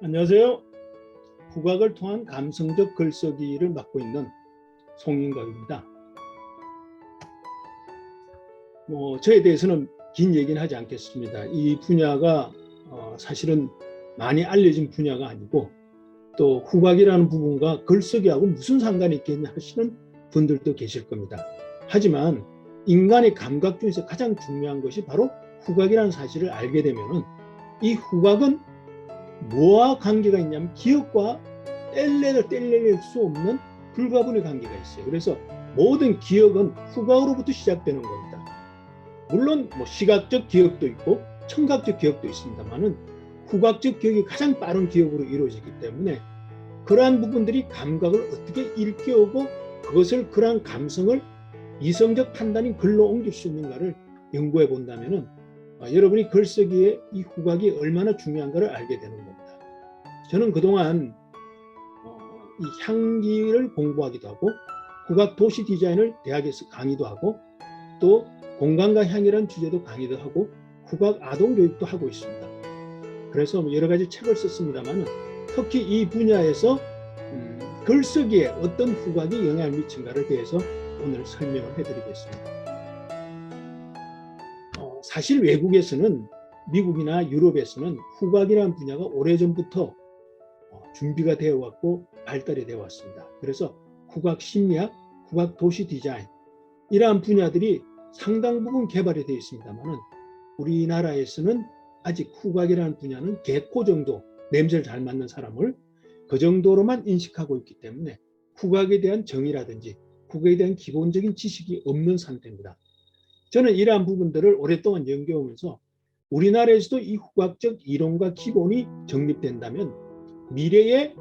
안녕하세요. 국악을 통한 감성적 글쓰기를 맡고 있는 송인각입니다. 저에 대해서는 긴 얘기는 하지 않겠습니다. 이 분야가 사실은 많이 알려진 분야가 아니고 또 국악이라는 부분과 글쓰기하고 무슨 상관이 있겠냐 하시는 분들도 계실 겁니다. 하지만 인간의 감각 중에서 가장 중요한 것이 바로 국악이라는 사실을 알게 되면 이 국악은 뭐와 관계가 있냐면 기억과 뗄래낼 수 없는 불가분의 관계가 있어요. 그래서 모든 기억은 후각으로부터 시작되는 겁니다. 물론 시각적 기억도 있고 청각적 기억도 있습니다만은 후각적 기억이 가장 빠른 기억으로 이루어지기 때문에 그러한 부분들이 감각을 어떻게 일깨우고 그것을 그러한 감성을 이성적 판단인 글로 옮길 수 있는가를 연구해 본다면은 여러분이 글쓰기에 이 후각이 얼마나 중요한가를 알게 되는 겁니다. 저는 그동안 이 향기를 공부하기도 하고 국악 도시 디자인을 대학에서 강의도 하고 또 공간과 향이라는 주제도 강의도 하고 국악 아동 교육도 하고 있습니다. 그래서 여러 가지 책을 썼습니다만 특히 이 분야에서 글쓰기에 어떤 후각이 영향을 미친가를 대해서 오늘 설명을 해드리겠습니다. 사실 외국에서는 미국이나 유럽에서는 후각이라는 분야가 오래전부터 준비가 되어 왔고 발달이 되어 왔습니다. 그래서 국악 심리학, 국악 도시 디자인 이러한 분야들이 상당 부분 개발이 되어 있습니다만 우리나라에서는 아직 후각이라는 분야는 개코 정도 냄새를 잘 맡는 사람을 그 정도로만 인식하고 있기 때문에 후각에 대한 정의라든지 국악에 대한 기본적인 지식이 없는 상태입니다. 저는 이러한 부분들을 오랫동안 연구하면서 우리나라에서도 이 후각적 이론과 기본이 정립된다면 미래의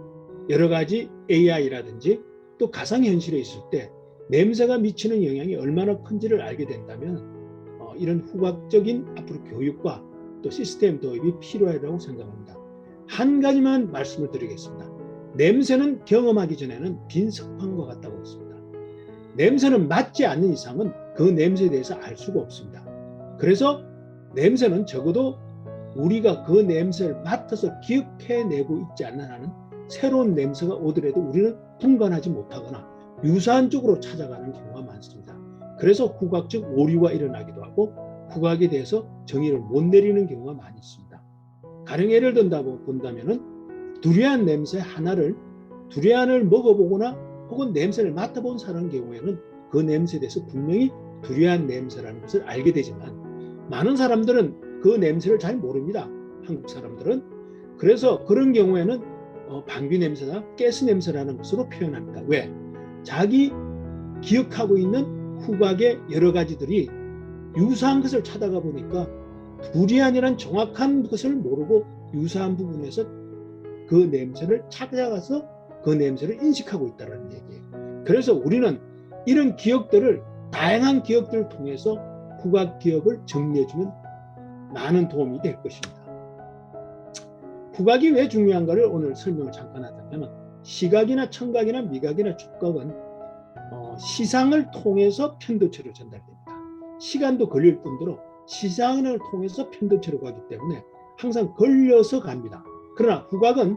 여러 가지 AI라든지 또 가상현실에 있을 때 냄새가 미치는 영향이 얼마나 큰지를 알게 된다면 이런 후각적인 앞으로 교육과 또 시스템 도입이 필요하다고 생각합니다. 한 가지만 말씀을 드리겠습니다. 냄새는 경험하기 전에는 빈 석판과 같다고 했습니다. 냄새는 맡지 않는 이상은 그 냄새에 대해서 알 수가 없습니다. 그래서 냄새는 적어도 우리가 그 냄새를 맡아서 기억해내고 있지 않는 한은 새로운 냄새가 오더라도 우리는 분간하지 못하거나 유사한 쪽으로 찾아가는 경우가 많습니다. 그래서 후각적 오류가 일어나기도 하고 후각에 대해서 정의를 못 내리는 경우가 많이 있습니다. 가령 예를 든다고 본다면은 두리안 냄새 하나를 두리안을 먹어보거나 혹은 냄새를 맡아본 사람의 경우에는 그 냄새에 대해서 분명히 두리안 냄새라는 것을 알게 되지만 많은 사람들은 그 냄새를 잘 모릅니다. 한국 사람들은. 그래서 그런 경우에는 방귀 냄새나 가스 냄새라는 것으로 표현합니다. 왜? 자기 기억하고 있는 후각의 여러 가지들이 유사한 것을 찾아가 보니까 두리안이란 정확한 것을 모르고 유사한 부분에서 그 냄새를 찾아가서 그 냄새를 인식하고 있다는 얘기예요. 그래서 우리는 이런 기억들을 다양한 기억들을 통해서 후각 기억을 정리해주면 많은 도움이 될 것입니다. 후각이 왜 중요한가를 오늘 설명을 잠깐 하자면 시각이나 청각이나 미각이나触각은 시상을 통해서 편도체로 전달됩니다. 시간도 걸릴 뿐더러 시상을 통해서 편도체로 가기 때문에 항상 걸려서 갑니다. 그러나 후각은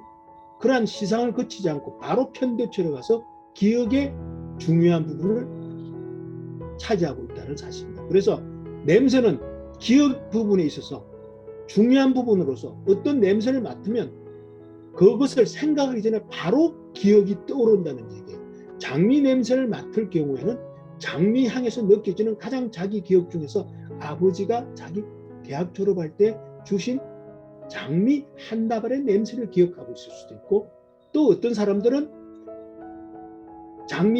그러한 시상을 거치지 않고 바로 편도체로 가서 기억의 중요한 부분을 차지하고 있다는 사실입니다. 그래서 냄새는 기억 부분에 있어서 중요한 부분으로서 어떤 냄새를 맡으면 그것을 생각하기 전에 바로 기억이 떠오른다는 얘기예요. 장미 냄새를 맡을 경우에는 장미 향에서 느껴지는 가장 자기 기억 중에서 아버지가 자기 대학 졸업할 때 주신 장미 한 다발의 냄새를 기억하고 있을 수도 있고 또 어떤 사람들은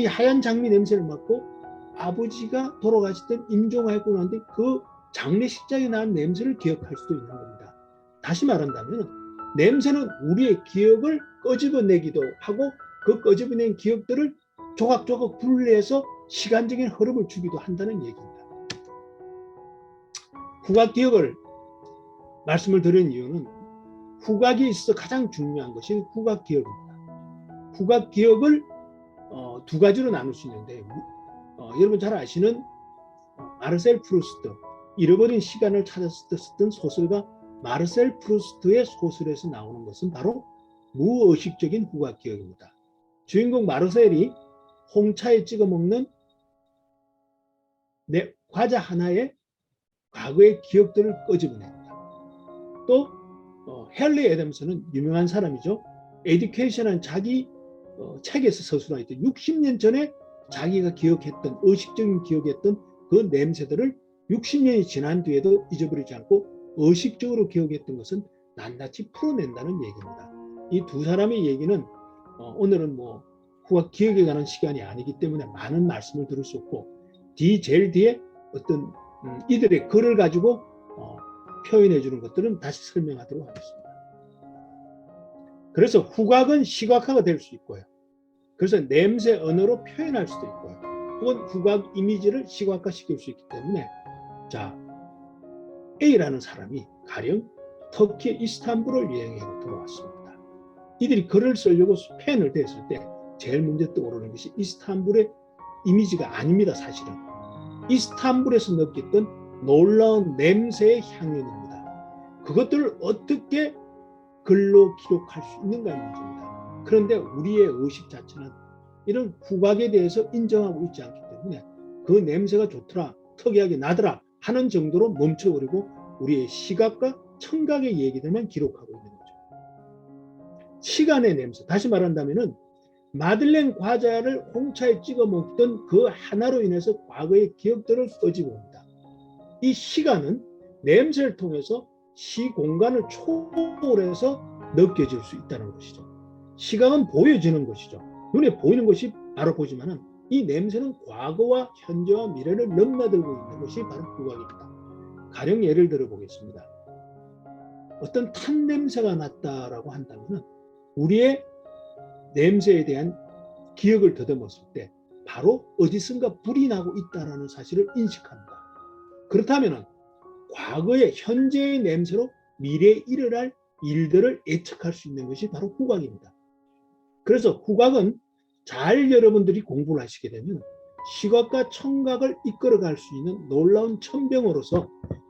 하얀 장미 냄새를 맡고 아버지가 돌아가실 때 임종하고 난데 그 장례식장에 난 냄새를 기억할 수도 있는 겁니다. 다시 말한다면 냄새는 우리의 기억을 끄집어내기도 하고 그 끄집어낸 기억들을 조각조각 분리해서 시간적인 흐름을 주기도 한다는 얘기입니다. 후각 기억을 말씀을 드린 이유는 후각에 있어서 가장 중요한 것이 후각 기억입니다. 후각 기억을 두 가지로 나눌 수 있는데 여러분 잘 아시는 마르셀 프루스트 잃어버린 시간을 찾았을 때 썼던 소설가 마르셀 프루스트의 소설에서 나오는 것은 바로 무의식적인 후각 기억입니다. 주인공 마르셀이 홍차에 찍어 먹는 과자 하나에 과거의 기억들을 끄집어냅니다. 또 헨리 애덤스는 유명한 사람이죠. 에듀케이션은 자기 책에서 서술하였던 60년 전에 자기가 기억했던 의식적인 기억했던 그 냄새들을 60년이 지난 뒤에도 잊어버리지 않고 의식적으로 기억했던 것은 낱낱이 풀어낸다는 얘기입니다. 이 두 사람의 얘기는 오늘은 뭐 후각 기억에 관한 시간이 아니기 때문에 많은 말씀을 들을 수 없고 제일 뒤에 어떤 이들의 글을 가지고 표현해 주는 것들은 다시 설명하도록 하겠습니다. 그래서 후각은 시각화가 될 수 있고요. 그래서 냄새 언어로 표현할 수도 있고요. 혹은 후각 이미지를 시각화시킬 수 있기 때문에 자, A라는 사람이 가령 터키의 이스탄불을 여행하고 들어왔습니다. 이들이 글을 쓰려고 펜을 댔을 때 제일 먼저 떠오르는 것이 이스탄불의 이미지가 아닙니다. 사실은 이스탄불에서 느꼈던 놀라운 냄새의 향연입니다. 그것들을 어떻게 글로 기록할 수 있는가의 문제입니다. 그런데 우리의 의식 자체는 이런 후각에 대해서 인정하고 있지 않기 때문에 그 냄새가 좋더라, 특이하게 나더라 하는 정도로 멈춰버리고 우리의 시각과 청각의 얘기들만 기록하고 있는 거죠. 시간의 냄새, 다시 말한다면 마들렌 과자를 홍차에 찍어 먹던 그 하나로 인해서 과거의 기억들을 끄집어옵니다. 이 시간은 냄새를 통해서 시공간을 초월해서 느껴질 수 있다는 것이죠. 시각은 보여지는 것이죠. 눈에 보이는 것이 바로 보지만은 이 냄새는 과거와 현재와 미래를 넘나들고 있는 것이 바로 후각입니다. 가령 예를 들어 보겠습니다. 어떤 탄 냄새가 났다라고 한다면 우리의 냄새에 대한 기억을 더듬었을 때 바로 어디선가 불이 나고 있다는 사실을 인식합니다. 그렇다면 과거의 현재의 냄새로 미래에 일어날 일들을 예측할 수 있는 것이 바로 후각입니다. 그래서 후각은 잘 여러분들이 공부를 하시게 되면 시각과 청각을 이끌어갈 수 있는 놀라운 천병으로서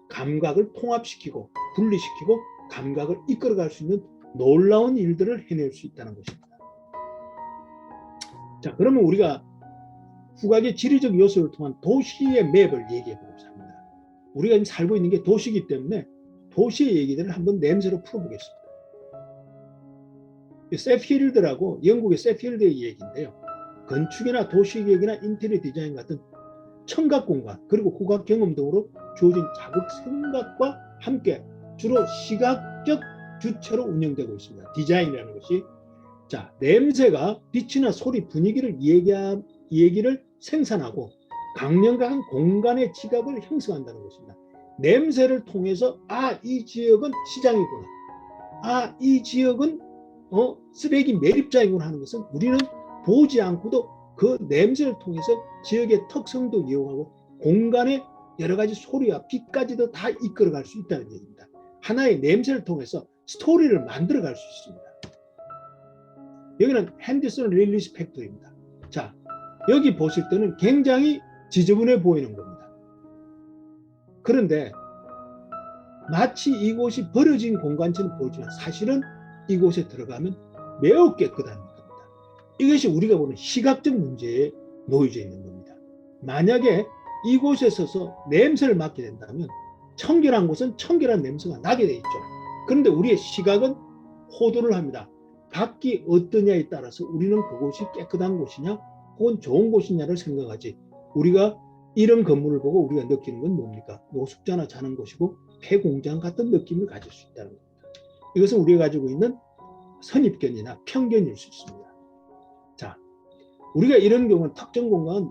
감각을 통합시키고 분리시키고 감각을 이끌어갈 수 있는 놀라운 일들을 해낼 수 있다는 것입니다. 자, 그러면 우리가 후각의 지리적 요소를 통한 도시의 맵을 얘기해 보고자 합니다. 우리가 지금 살고 있는 게 도시이기 때문에 도시의 얘기들을 한번 냄새로 풀어보겠습니다. 세필드라고 영국의 세필드의 얘기인데요. 건축이나 도시계획이나 인테리어 디자인 같은 청각 공간 그리고 후각 경험 등으로 주어진 자극 생각과 함께 주로 시각적 주체로 운영되고 있습니다. 디자인이라는 것이 자, 냄새가 빛이나 소리, 분위기를 얘기를 생산하고 강력한 공간의 지각을 형성한다는 것입니다. 냄새를 통해서 이 지역은 시장이구나. 이 지역은 쓰레기 매립장이구나 하는 것은 우리는 보지 않고도 그 냄새를 통해서 지역의 특성도 이용하고 공간의 여러 가지 소리와 빛까지도 다 이끌어갈 수 있다는 얘기입니다. 하나의 냄새를 통해서 스토리를 만들어갈 수 있습니다. 여기는 핸디슨 릴리스 팩토리입니다. 자, 여기 보실 때는 굉장히 지저분해 보이는 겁니다. 그런데 마치 이곳이 버려진 공간처럼 보이지만 사실은 이곳에 들어가면 매우 깨끗한 겁니다. 이것이 우리가 보는 시각적 문제에 놓여져 있는 겁니다. 만약에 이곳에 서서 냄새를 맡게 된다면 청결한 곳은 청결한 냄새가 나게 돼 있죠. 그런데 우리의 시각은 호도를 합니다. 밖이 어떠냐에 따라서 우리는 그곳이 깨끗한 곳이냐 혹은 좋은 곳이냐를 생각하지 우리가 이런 건물을 보고 우리가 느끼는 건 뭡니까? 노숙자나 자는 곳이고 폐공장 같은 느낌을 가질 수 있다는 겁니다. 이것은 우리가 가지고 있는 선입견이나 편견일 수 있습니다. 자, 우리가 이런 경우는 특정 공간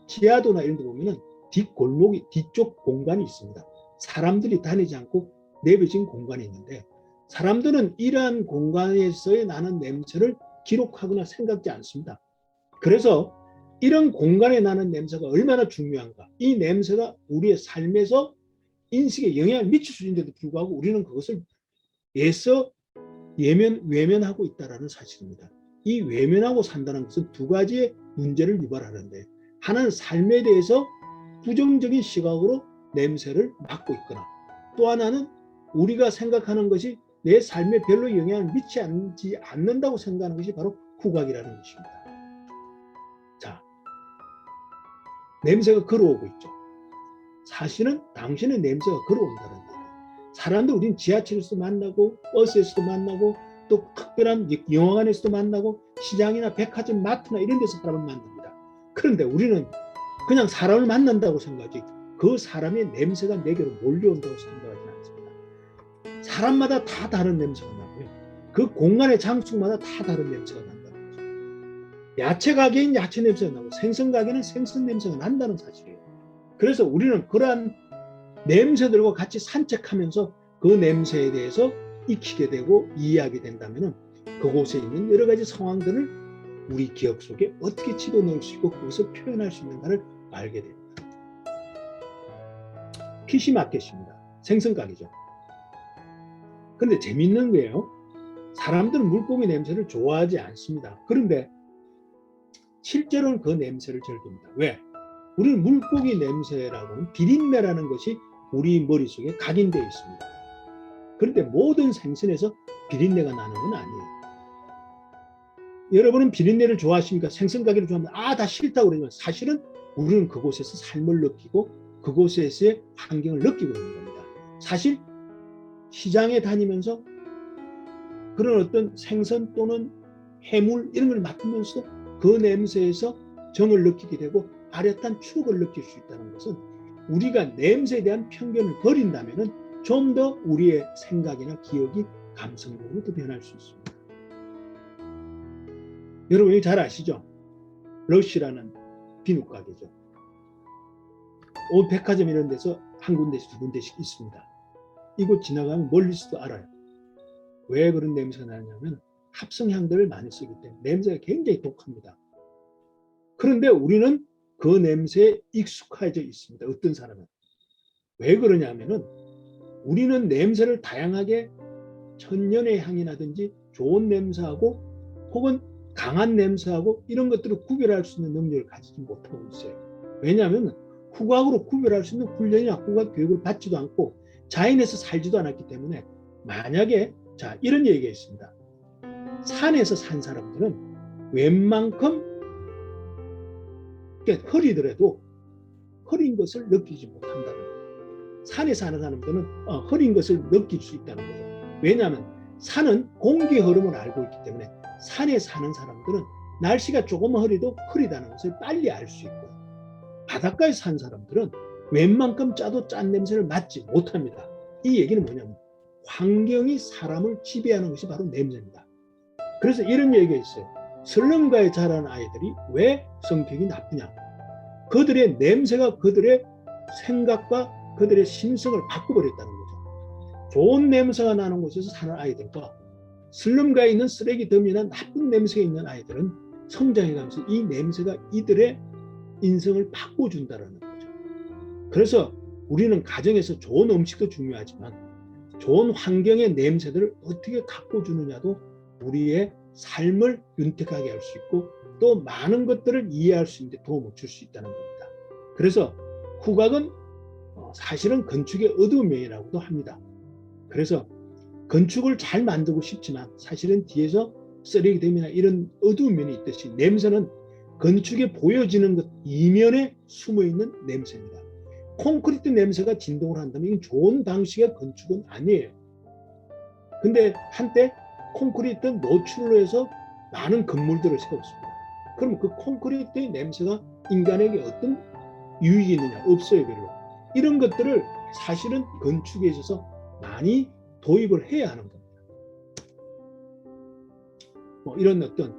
지하도나 이런 데 보면은 뒷골목이 뒤쪽 공간이 있습니다. 사람들이 다니지 않고 내버진 공간이 있는데 사람들은 이러한 공간에서의 나는 냄새를 기록하거나 생각지 않습니다. 그래서 이런 공간에 나는 냄새가 얼마나 중요한가. 이 냄새가 우리의 삶에서 인식에 영향을 미칠 수 있는데도 불구하고 우리는 그것을 애써 외면하고 있다는 사실입니다. 이 외면하고 산다는 것은 두 가지의 문제를 유발하는데 하나는 삶에 대해서 부정적인 시각으로 냄새를 맡고 있거나 또 하나는 우리가 생각하는 것이 내 삶에 별로 영향을 미치지 않는다고 생각하는 것이 바로 후각이라는 것입니다. 자, 냄새가 걸어오고 있죠. 사실은 당신의 냄새가 걸어온다는 거예요. 사람들 우리는 지하철에서도 만나고 버스에서도 만나고 또 특별한 영화관에서도 만나고 시장이나 백화점, 마트나 이런 데서 사람을 만납니다. 그런데 우리는 그냥 사람을 만난다고 생각하지 그 사람의 냄새가 내게로 몰려온다고 생각하지는 않습니다. 사람마다 다 다른 냄새가 나고요. 그 공간의 장소마다 다 다른 냄새가 난다는 거죠. 야채 가게인 야채 냄새가 나고 생선 가게는 생선 냄새가 난다는 사실이에요. 그래서 우리는 그러한 냄새들과 같이 산책하면서 그 냄새에 대해서 익히게 되고 이해하게 된다면 그곳에 있는 여러 가지 상황들을 우리 기억 속에 어떻게 집어넣을 수 있고 그것을 표현할 수 있는가를 알게 됩니다. 피시마켓입니다. 생선가게죠. 그런데 재밌는 게요. 사람들은 물고기 냄새를 좋아하지 않습니다. 그런데 실제로는 그 냄새를 즐깁니다. 왜? 우리는 물고기 냄새라고는 비린내라는 것이 우리 머릿속에 각인되어 있습니다. 그런데 모든 생선에서 비린내가 나는 건 아니에요. 여러분은 비린내를 좋아하십니까? 생선가게를 좋아하면 다 싫다고 그러지만 사실은 우리는 그곳에서 삶을 느끼고 그곳에서의 환경을 느끼고 있는 겁니다. 사실 시장에 다니면서 그런 어떤 생선 또는 해물 이런 걸 맡으면서도 그 냄새에서 정을 느끼게 되고 아련한 추억을 느낄 수 있다는 것은 우리가 냄새에 대한 편견을 버린다면 좀 더 우리의 생각이나 기억이 감성적으로 더 변할 수 있습니다. 여러분이 잘 아시죠? 러쉬라는 비누 가게죠. 온 백화점 이런 데서 한 군데씩 두 군데씩 있습니다. 이곳 지나가면 멀리서도 알아요. 왜 그런 냄새가 나냐면 합성향들을 많이 쓰기 때문에 냄새가 굉장히 독합니다. 그런데 우리는 그 냄새에 익숙해져 있습니다. 어떤 사람은. 왜 그러냐면은 우리는 냄새를 다양하게 천년의 향이 나든지 좋은 냄새하고 혹은 강한 냄새하고 이런 것들을 구별할 수 있는 능력을 가지지 못하고 있어요. 왜냐하면 후각으로 구별할 수 있는 훈련이나 후각 교육을 받지도 않고 자연에서 살지도 않았기 때문에 만약에 이런 얘기가 있습니다. 산에서 산 사람들은 웬만큼 흐리더라도 흐린 것을 느끼지 못한다는 거예요. 산에 사는 사람들은 흐린 것을 느낄 수 있다는 거죠. 왜냐하면 산은 공기 흐름을 알고 있기 때문에 산에 사는 사람들은 날씨가 조금 흐려도 흐리다는 것을 빨리 알 수 있고 바닷가에 산 사람들은 웬만큼 짜도 짠 냄새를 맡지 못합니다. 이 얘기는 뭐냐면 환경이 사람을 지배하는 것이 바로 냄새입니다. 그래서 이런 얘기가 있어요. 설렁가에 자란 아이들이 왜 성격이 나쁘냐? 그들의 냄새가 그들의 생각과 그들의 심성을 바꿔버렸다는 거죠. 좋은 냄새가 나는 곳에서 사는 아이들과 슬럼가에 있는 쓰레기 더미나 나쁜 냄새가 있는 아이들은 성장해가면서 이 냄새가 이들의 인성을 바꿔준다는 거죠. 그래서 우리는 가정에서 좋은 음식도 중요하지만 좋은 환경의 냄새들을 어떻게 가꿔주느냐도 우리의 삶을 윤택하게 할 수 있고 또 많은 것들을 이해할 수 있는 데 도움을 줄 수 있다는 겁니다. 그래서 후각은 사실은 건축의 어두운 면이라고도 합니다. 그래서 건축을 잘 만들고 싶지만 사실은 뒤에서 쓰레기됨이나 이런 어두운 면이 있듯이 냄새는 건축에 보여지는 것 이면에 숨어있는 냄새입니다. 콘크리트 냄새가 진동을 한다면 이건 좋은 방식의 건축은 아니에요. 근데 한때 콘크리트 노출로 해서 많은 건물들을 세웠습니다. 그럼 그 콘크리트의 냄새가 인간에게 어떤 유익이 있느냐? 없어요, 별로. 이런 것들을 사실은 건축에 있어서 많이 도입을 해야 하는 겁니다. 이런 어떤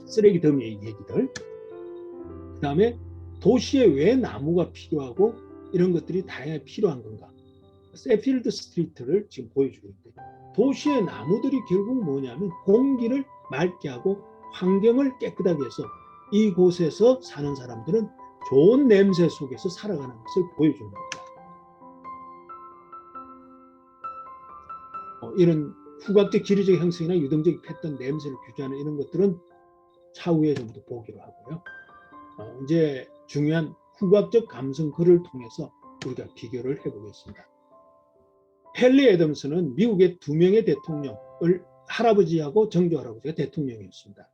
쓰레기 더미의 얘기들, 그 다음에 도시에 왜 나무가 필요하고 이런 것들이 다양하게 필요한 건가? 세필드 스트리트를 지금 보여주고 있는데 도시의 나무들이 결국 뭐냐면 공기를 맑게 하고 환경을 깨끗하게 해서 이곳에서 사는 사람들은 좋은 냄새 속에서 살아가는 것을 보여주는 겁니다. 이런 후각적 지리적 형성이나 유동적 패턴, 냄새를 규제하는 이런 것들은 차후에 좀 더 보기로 하고요. 이제 중요한 후각적 감성 글을 통해서 우리가 비교를 해보겠습니다. 헨리 애덤스는 미국의 2명의 대통령을 할아버지하고 정조 할아버지가 대통령이었습니다.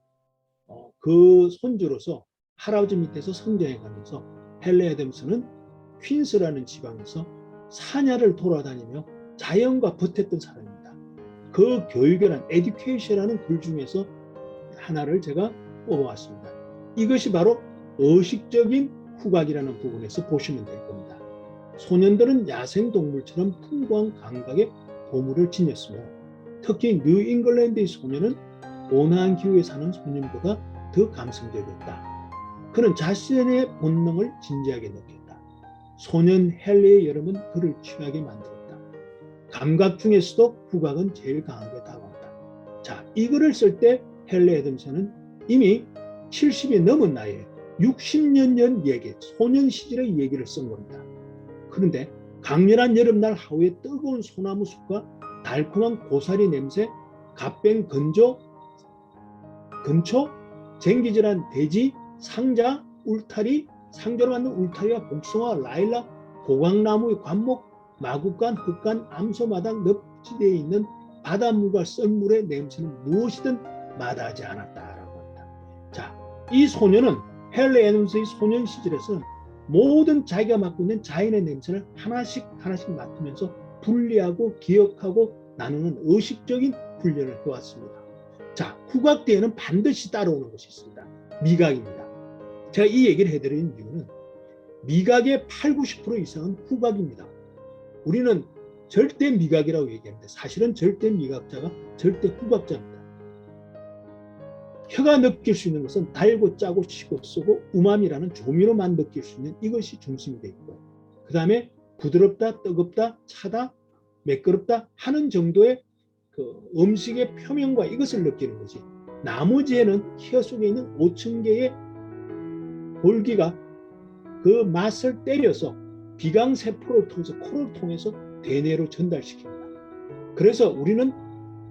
그 손주로서 할아버지 밑에서 성장해 가면서 헨리 애덤스는 퀸스라는 지방에서 사냐를 돌아다니며 자연과 버텼던 사람입니다. 그 교육이란 에듀케이션이라는 글 중에서 하나를 제가 뽑아왔습니다. 이것이 바로 의식적인 후각이라는 부분에서 보시면 될 겁니다. 소년들은 야생동물처럼 풍부한 감각에 보물을 지녔으며 특히 뉴잉글랜드의 소년은 온화한 기후에 사는 소년보다 더 감성적이었다. 그는 자신의 본능을 진지하게 느꼈다. 소년 헨리의 여름은 그를 취하게 만들었다. 감각 중에서도 후각은 제일 강하게 다가온다. 자, 이 글을 쓸 때 헨리 애덤스는 이미 70이 넘은 나이에 60년 전 얘기, 소년 시절의 얘기를 쓴 겁니다. 그런데 강렬한 여름날 하우의 뜨거운 소나무 숲과 달콤한 고사리 냄새, 갓뱅 근초, 쟁기질한 돼지, 상자, 울타리, 상자로 만든 울타리와 복숭아, 라일락, 고강나무의 관목, 마구간, 흙간, 암소마당 늪지대에 있는 바닷물과 썰물의 냄새는 무엇이든 마다하지 않았다라고 합니다. 자, 이 소녀는 헨리 애덤스의 소년 시절에서는 모든 자기가 맡고 있는 자연의 냄새를 하나씩 맡으면서 분리하고 기억하고 나누는 의식적인 훈련을 해왔습니다. 자, 후각 뒤에는 반드시 따라오는 것이 있습니다. 미각입니다. 제가 이 얘기를 해드리는 이유는 미각의 80-90% 이상은 후각입니다. 우리는 절대 미각이라고 얘기하는데 사실은 절대 미각자가 절대 후각자입니다. 혀가 느낄 수 있는 것은 달고 짜고 시고 쓰고 우마미라는 조미료만 느낄 수 있는 이것이 중심이 되어 있고요. 그 다음에 부드럽다, 뜨겁다, 차다, 매끄럽다 하는 정도의 그 음식의 표면과 이것을 느끼는 거지. 나머지에는 혀 속에 있는 5,000개의 볼기가 그 맛을 때려서 비강세포를 통해서 코를 통해서 대뇌로 전달시킵니다. 그래서 우리는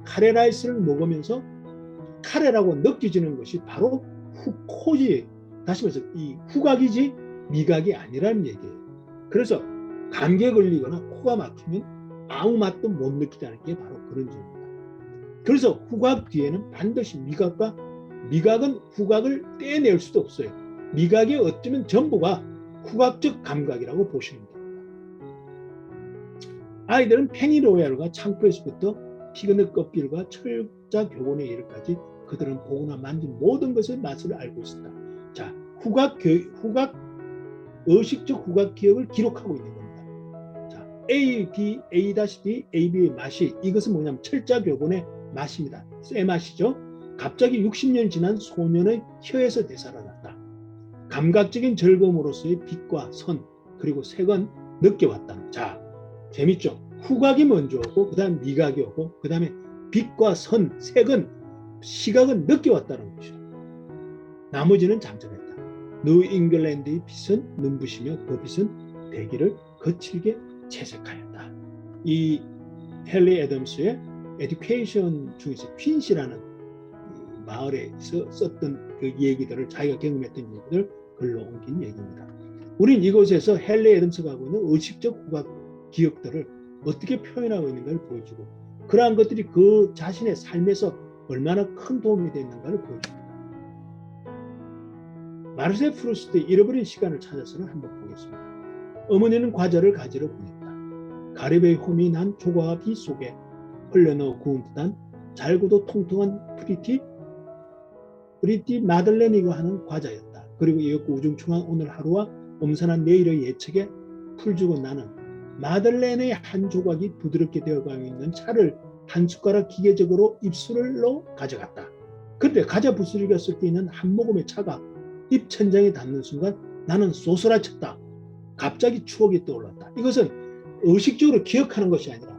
카레라이스를 먹으면서 카레라고 느껴지는 것이 바로 코지, 다시 말해서 이 후각이지 미각이 아니라는 얘기예요. 그래서 감기에 걸리거나 코가 막히면 아무 맛도 못 느끼다는 게 바로 그런 점입니다. 그래서 후각 뒤에는 반드시 미각은 후각을 떼낼 수도 없어요. 미각이 어쩌면 전부가 후각적 감각이라고 보시면 됩니다. 아이들은 페니로얄과 창포에서부터 피그너 껍질과 철자 교본에 이르까지 그들은 보거나 만진 모든 것의 맛을 알고 있었다. 자, 의식적 후각 기억을 기록하고 있는 겁니다. 자, A-B, A-B, 맛이 이것은 뭐냐면 철자 교본의 맛입니다. 쇠 맛이죠. 갑자기 60년 지난 소년의 혀에서 되살아났다. 감각적인 즐거움으로서의 빛과 선 그리고 색은 느껴왔다. 자, 재밌죠? 후각이 먼저 오고 그 다음 미각이 오고 그 다음에 빛과 선, 색은 시각은 느껴왔다는 것이죠. 나머지는 잠잠했다. 뉴잉글랜드의 빛은 눈부시며 그 빛은 대기를 거칠게 채색하였다. 이 헨리 애덤스의 에듀케이션 중에서 퀸시라는 마을에서 썼던 그 얘기들을 자기가 경험했던 얘기들 글로 옮긴 얘기입니다. 우린 이곳에서 헨리 애덤스가 하고 있는 의식적 후각 기억들을 어떻게 표현하고 있는가를 보여주고 그러한 것들이 그 자신의 삶에서 얼마나 큰 도움이 됐는가를 보여줍니다. 마르셀 프루스트의 잃어버린 시간을 찾아서는 한번 보겠습니다. 어머니는 과자를 가지러 보냈다. 가리비의 호민한 조과와 비 속에 흘려넣어 구운 듯한 잘고도 통통한 프리티 마들렌이고 하는 과자였다. 그리고 이윽고 우중충한 오늘 하루와 엄선한 내일의 예측에 풀주고 나는 마들렌의 한 조각이 부드럽게 되어가고 있는 차를 한 숟가락 기계적으로 입술로 가져갔다. 그런데 과자 부스러기가 섞여 있는 한 모금의 차가 입 천장에 닿는 순간 나는 쏘스라쳤다. 갑자기 추억이 떠올랐다. 이것은 의식적으로 기억하는 것이 아니라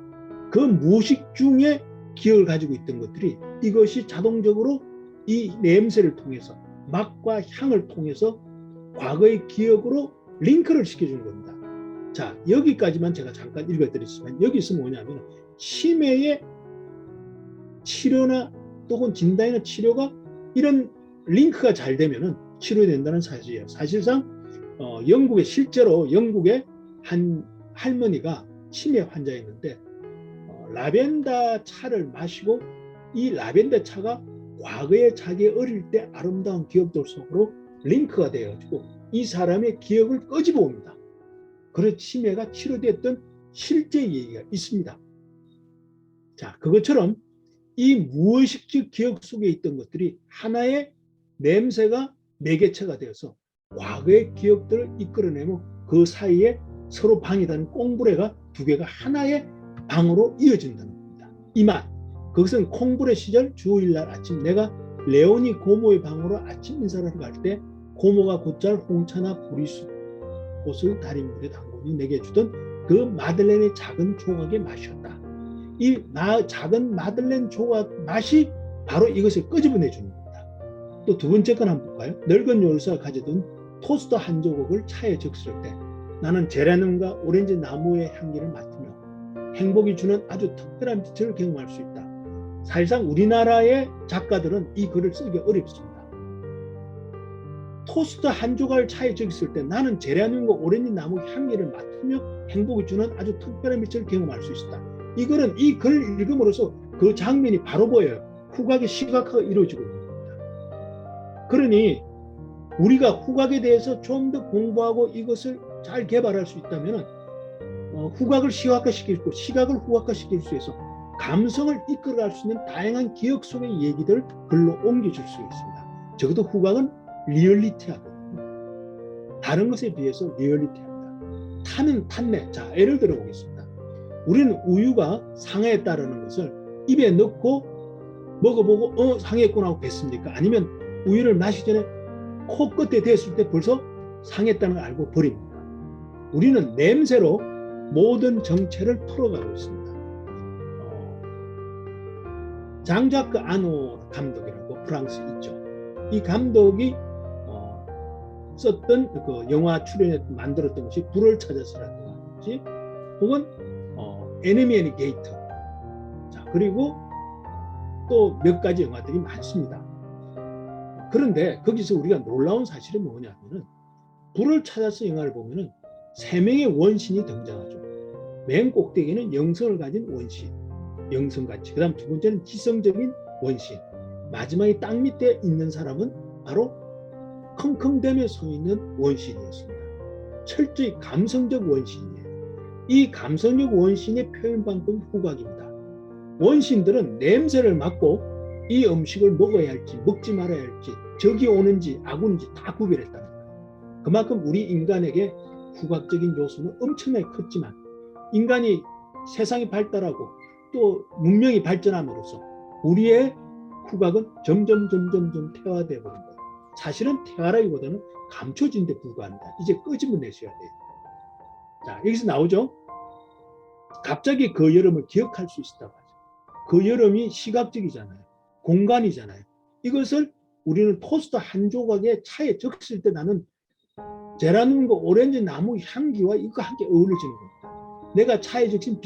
그 무의식 중에 기억을 가지고 있던 것들이 이것이 자동적으로 이 냄새를 통해서 맛과 향을 통해서 과거의 기억으로 링크를 시켜주는 겁니다. 자, 여기까지만 제가 잠깐 읽어드렸지만 여기서 뭐냐면 치매의 치료나 또는 진단이나 치료가 이런 링크가 잘 되면은 치료된다는 사실이에요. 사실상 실제로 영국의 한 할머니가 치매 환자였는데 라벤더 차를 마시고 이 라벤더 차가 과거에 자기 어릴 때 아름다운 기억들 속으로 링크가 되어가지고 이 사람의 기억을 끄집어 옵니다. 그런 치매가 치료됐던 실제 얘기가 있습니다. 자, 그것처럼 이 무의식 기억 속에 있던 것들이 하나의 냄새가 매개체가 되어서 과거의 기억들을 이끌어내면 그 사이에 서로 방이다는 꽁부레가 두 개가 하나의 방으로 이어진다는 겁니다. 이 말, 그것은 콩부레 시절 주일날 아침 내가 레오니 고모의 방으로 아침 인사를 갈 때 고모가 곧잘 홍차나 보리수 옷을 달인물에 담그니 내게 주던 그 마들렌의 작은 조각의 맛이었다. 이 작은 마들렌 조각 맛이 바로 이것을 끄집어내 주는 겁니다. 또 두 번째 건 한번 볼까요? 늙은 요리사가 가져둔 토스트 한 조각을 차에 적실 때 나는 제라늄과 오렌지 나무의 향기를 맡으며 행복이 주는 아주 특별한 빛을 경험할 수 있다. 사실상 우리나라의 작가들은 이 글을 쓰기 어렵습니다. 토스트 한 조각을 차에 적었을 때 나는 제라늄과 오렌지 나무 향기를 맡으며 행복이 주는 아주 특별한 빛을 경험할 수 있다. 이 글은 이 글을 읽음으로써 그 장면이 바로 보여요. 후각의 시각화가 이루어지고 있는 겁니다. 그러니 우리가 후각에 대해서 좀 더 공부하고 이것을 잘 개발할 수 있다면 후각을 시각화시킬 수 있고 시각을 후각화시킬 수 있어서 감성을 이끌어갈 수 있는 다양한 기억 속의 얘기들을 글로 옮겨줄 수 있습니다. 적어도 후각은 리얼리티하거든요. 다른 것에 비해서 리얼리티합니다. 타는 탄내. 자, 예를 들어 보겠습니다. 우리는 우유가 상했다라는 것을 입에 넣고 먹어보고 상했구나 하고 뱉습니까? 아니면 우유를 마시기 전에 코 끝에 댔을 때 벌써 상했다는 걸 알고 버립니다. 우리는 냄새로 모든 정체를 풀어가고 있습니다. 장자크 아노 감독이라고 프랑스 있죠. 이 감독이 썼던 그 영화 출연해 만들었던 것이 불을 찾아서라든지 혹은 에너미 앤 게이트. 자, 그리고 또 몇 가지 영화들이 많습니다. 그런데 거기서 우리가 놀라운 사실은 뭐냐면은 불을 찾아서 영화를 보면은 세 명의 원신이 등장하죠. 맨 꼭대기는 영성을 가진 원신, 영성가치. 그다음 두 번째는 지성적인 원신. 마지막에 땅 밑에 있는 사람은 바로 컹컹대며 서 있는 원신이었습니다. 철저히 감성적 원신이에요. 이 감성적 원신의 표현 방법이 후각입니다. 원신들은 냄새를 맡고 이 음식을 먹어야 할지 먹지 말아야 할지 적이 오는지 악운인지 다 구별했다는 거예요. 그만큼 우리 인간에게 후각적인 요소는 엄청나게 컸지만 인간이 세상이 발달하고 또 문명이 발전함으로써 우리의 후각은 점점 퇴화되어 버린 거예요. 사실은 퇴화라기보다는 감춰진 데 불과합니다. 이제 끄집어내셔야 돼요. 자, 여기서 나오죠. 갑자기 그 여름을 기억할 수 있다고 하죠. 그 여름이 시각적이잖아요. 공간이잖아요. 이것을 우리는 토스트 한 조각에 차에 적었을 때 나는 제라늄과 오렌지 나무 향기와 이거 함께 어우러지는 겁니다. 내가 차에 적신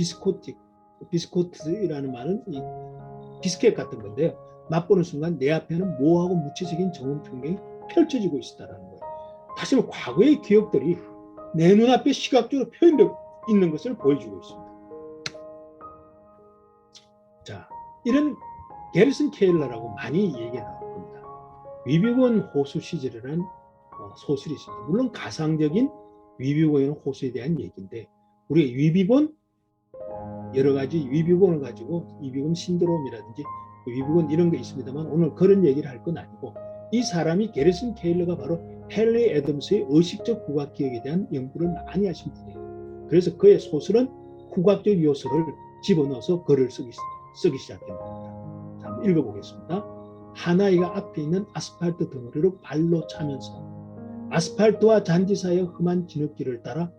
비스코트라는 말은 이 비스켓 같은 건데요. 맛보는 순간 내 앞에는 모호하고 무채색인 정원 풍경이 펼쳐지고 있다는 거예요. 다시 말해 과거의 기억들이 내 눈앞에 시각적으로 표현되고 있는 것을 보여주고 있습니다. 자, 이런 게르슨 케일러라고 많이 얘기가 나올 겁니다. 위비곤 호수 시절이라는 소설이 있습니다. 물론 가상적인 위비곤이나 호수에 대한 얘기인데 우리가 위비곤 여러 가지 위비곤을 가지고 위비곤 신드롬이라든지 위비곤 이런 게 있습니다만 오늘 그런 얘기를 할 건 아니고 이 사람이 게르슨 케일러가 바로 헨리 애덤스의 의식적 후각 기억에 대한 연구를 많이 하신 분이에요. 그래서 그의 소설은 후각적 요소를 집어넣어서 글을 쓰기 시작된 겁니다. 자, 한번 읽어보겠습니다. 한 아이가 앞에 있는 아스팔트 덩어리로 발로 차면서 아스팔트와 잔디 사이의 험한 진흙길을 따라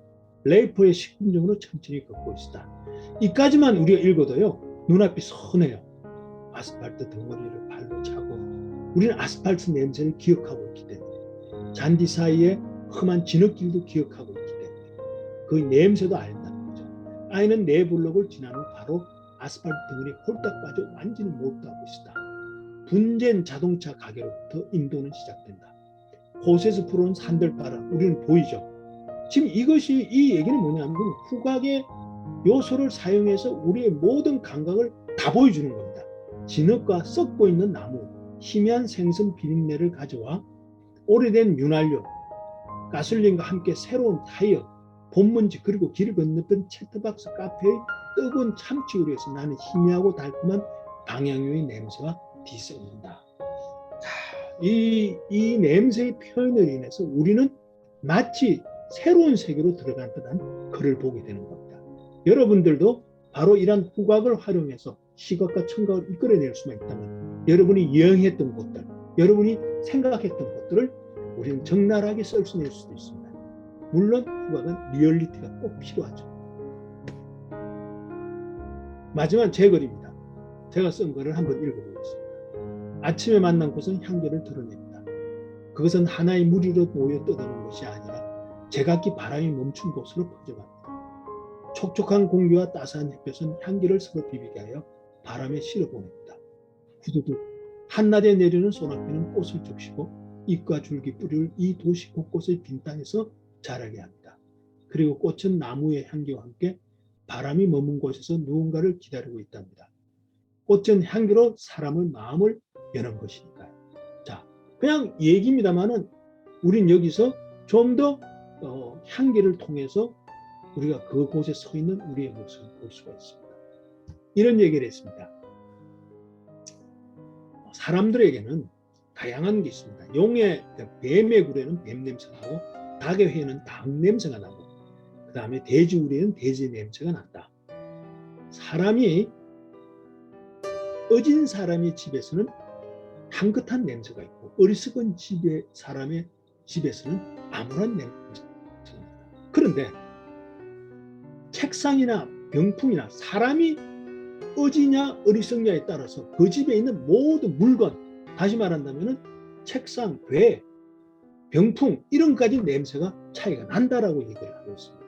레이퍼의 식품정으로 천천히 걷고 있다. 이까지만 우리가 읽어도요 눈앞이 선해요. 아스팔트 덩어리를 발로 차고 우리는 아스팔트 냄새를 기억하고 있기 때문에 잔디 사이에 험한 진흙길도 기억하고 있기 때문에 그 냄새도 안다는 거죠. 아이는 네 블록을 지난 후 바로 아스팔트 덩어리에 홀딱 빠져 완전히 몰두하고 있다. 분젠 자동차 가게로부터 인도는 시작된다. 호수에서 불어오는 산들바람 우리는 보이죠. 지금 이것이 이 얘기는 뭐냐면 후각의 요소를 사용해서 우리의 모든 감각을 다 보여주는 겁니다. 진흙과 썩고 있는 나무, 희미한 생선 비린내를 가져와 오래된 윤활유, 가솔린과 함께 새로운 타이어, 봄먼지 그리고 길을 건넜던 채트박스 카페의 뜨거운 참치 요리에서 나는 희미하고 달콤한 방향유의 냄새가 뒤섞는다. 이 냄새의 표현으로 인해서 우리는 마치 새로운 세계로 들어간 듯한 글을 보게 되는 겁니다. 여러분들도 바로 이런 후각을 활용해서 시각과 청각을 이끌어낼 수만 있다면 여러분이 여행했던 곳들, 여러분이 생각했던 것들을 우리는 적나라하게 썰어낼 수도 있습니다. 물론 후각은 리얼리티가 꼭 필요하죠. 마지막 제 글입니다. 제가 쓴 글을 한번 읽어보겠습니다. 아침에 만난 곳은 향기를 드러냅니다. 그것은 하나의 무리로 모여 떠도는 것이 아니라 제각기 바람이 멈춘 곳으로 퍼져갑니다. 촉촉한 공기와 따스한 햇볕은 향기를 서로 비비게 하여 바람에 실어보냅니다. 후두둑 한낮에 내리는 소나기는 꽃을 적시고 잎과 줄기 뿌리를 이 도시 곳곳의 빈 땅에서 자라게 합니다. 그리고 꽃은 나무의 향기와 함께 바람이 머문 곳에서 누군가를 기다리고 있답니다. 꽃은 향기로 사람의 마음을 여는 것이니까요. 자, 그냥 얘기입니다만은 우린 여기서 좀 더 향기를 통해서 우리가 그곳에 서 있는 우리의 모습을 볼 수가 있습니다. 이런 얘기를 했습니다. 사람들에게는 다양한 게 있습니다. 뱀의 굴에는 뱀 냄새가 나고 닭의 회에는 닭 냄새가 나고 그 다음에 돼지 우리에는 돼지 냄새가 난다. 어진 사람의 집에서는 향긋한 냄새가 있고 어리석은 사람의 집에서는 암울한 냄새가 납니다. 그런데 책상이나 병풍이나 사람이 어지냐 어리석냐에 따라서 그 집에 있는 모든 물건, 다시 말한다면 책상, 궤, 병풍 이런 것까지 냄새가 차이가 난다라고 얘기를 하고 있습니다.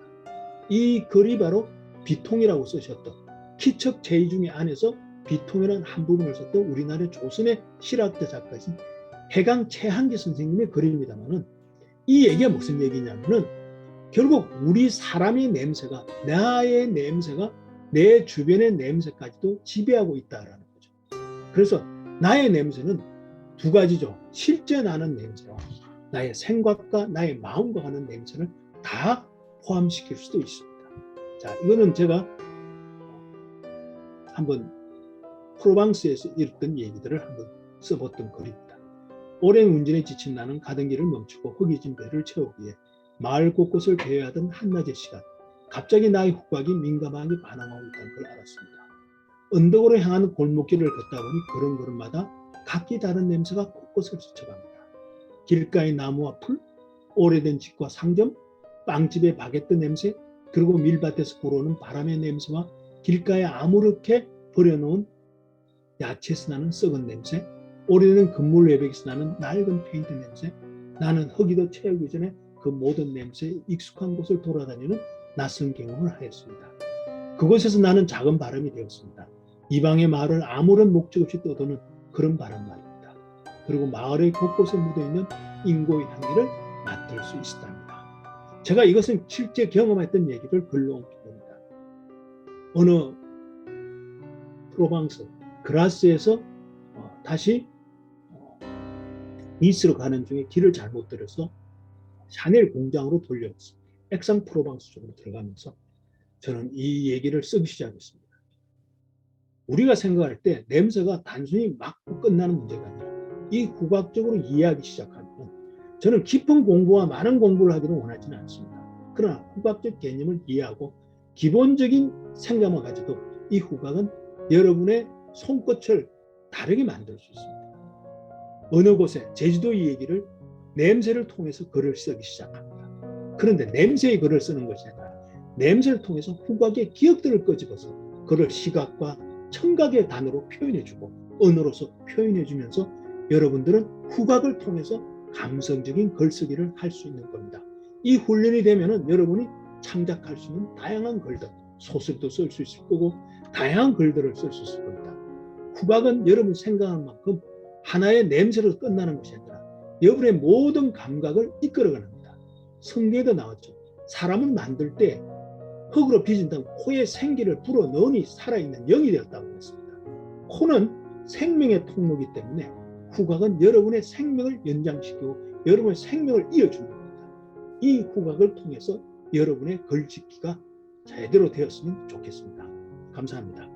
이 글이 바로 비통이라고 쓰셨던 키척 제이중의 안에서 비통이라는 한 부분을 썼던 우리나라의 조선의 실학자 작가이신 해강 최한기 선생님의 글입니다만은 이 얘기가 무슨 얘기냐면은 결국 우리 사람의 냄새가, 나의 냄새가 내 주변의 냄새까지도 지배하고 있다라는 거죠. 그래서 나의 냄새는 두 가지죠. 실제 나는 냄새와 나의 생각과 나의 마음과 하는 냄새를 다 포함시킬 수도 있습니다. 자, 이거는 제가 한번 프로방스에서 읽던 얘기들을 한번 써봤던 글입니다. 오랜 운전에 지친 나는 가던 길을 멈추고 허기진 배를 채우기 위해 마을 곳곳을 배회하던 한낮의 시간, 갑자기 나의 후각이 민감하게 반응하고 있다는 걸 알았습니다. 언덕으로 향하는 골목길을 걷다 보니 걸음걸음마다 각기 다른 냄새가 곳곳을 스쳐갑니다. 길가의 나무와 풀, 오래된 집과 상점, 빵집의 바게트 냄새, 그리고 밀밭에서 불어오는 바람의 냄새와 길가에 아무렇게 버려놓은 야채에서 나는 썩은 냄새, 오래된 건물 외벽에서 나는 낡은 페인트 냄새. 나는 허기도 채우기 전에 그 모든 냄새에 익숙한 곳을 돌아다니는 낯선 경험을 하였습니다. 그곳에서 나는 작은 바람이 되었습니다. 이방의 마을을 아무런 목적 없이 떠도는 그런 바람 말입니다. 그리고 마을의 곳곳에 묻어있는 인고의 향기를 맡을 수 있었답니다. 제가 이것은 실제 경험했던 얘기를 글로 옮긴 겁니다. 어느 프로방스 그라스에서 다시 니스로 가는 중에 길을 잘못 들여서 샤넬 공장으로 돌려서 액상 프로방스 쪽으로 들어가면서 저는 이 얘기를 쓰기 시작했습니다. 우리가 생각할 때 냄새가 단순히 맡고 끝나는 문제가 아니라 이 후각적으로 이해하기 시작하면 저는 깊은 공부와 많은 공부를 하기를 원하지는 않습니다. 그러나 후각적 개념을 이해하고 기본적인 생각만 가지고 이 후각은 여러분의 손끝을 다르게 만들 수 있습니다. 어느 곳에 제주도의 얘기를 냄새를 통해서 글을 쓰기 시작합니다. 그런데 냄새의 글을 쓰는 것이 아니라 냄새를 통해서 후각의 기억들을 끄집어서 그를 시각과 청각의 단어로 표현해주고 언어로서 표현해주면서 여러분들은 후각을 통해서 감성적인 글쓰기를 할 수 있는 겁니다. 이 훈련이 되면은 여러분이 창작할 수 있는 다양한 글들, 소설도 쓸 수 있을 거고 다양한 글들을 쓸 수 있을 겁니다. 후각은 여러분 생각하는 만큼 하나의 냄새로 끝나는 것이 아니라 여러분의 모든 감각을 이끌어가는 겁니다. 성경에도 나왔죠. 사람을 만들 때 흙으로 빚은 다음 코에 생기를 불어넣으니 살아있는 영이 되었다고 했습니다. 코는 생명의 통로이기 때문에 후각은 여러분의 생명을 연장시키고 여러분의 생명을 이어주는 겁니다. 이 후각을 통해서 여러분의 글짓기가 제대로 되었으면 좋겠습니다. 감사합니다.